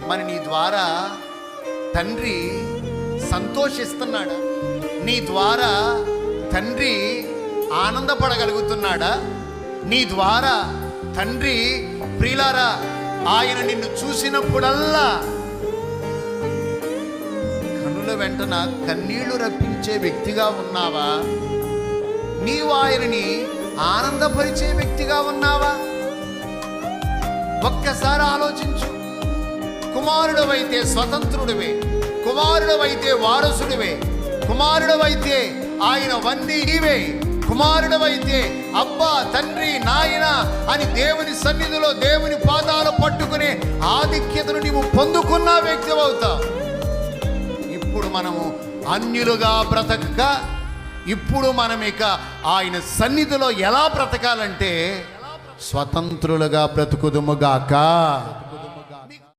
మరి నీ ద్వారా తండ్రి సంతోషిస్తున్నాడా? నీ ద్వారా తండ్రి ఆనందపడగలుగుతున్నాడా? నీ ద్వారా తండ్రి ప్రియులారా ఆయన నిన్ను చూసినప్పుడల్లా కనుల వెంటన కన్నీళ్లు రప్పించే వ్యక్తిగా ఉన్నావా? నీవు ఆయనని ఆనందపరిచే వ్యక్తిగా ఉన్నావా? ఒక్కసారి ఆలోచించు. కుమారుడవైతే స్వతంత్రుడివే, కుమారుడవైతే వారసుడివే, కుమారుడవైతే ఆయన వన్నీ నీవే, కుమారుడవైతే అబ్బా తండ్రి నాయన అని దేవుని సన్నిధిలో దేవుని పాదాలు పట్టుకునే ఆధిక్యతను నీవు పొందుకున్న వ్యక్తి అవుతావు. ఇప్పుడు మనము అన్యులుగా బ్రతకక, ఇప్పుడు మనం ఇక ఆయన సన్నిధిలో ఎలా బ్రతకాలంటే స్వతంత్రులుగా బ్రతుకుదుముగాక.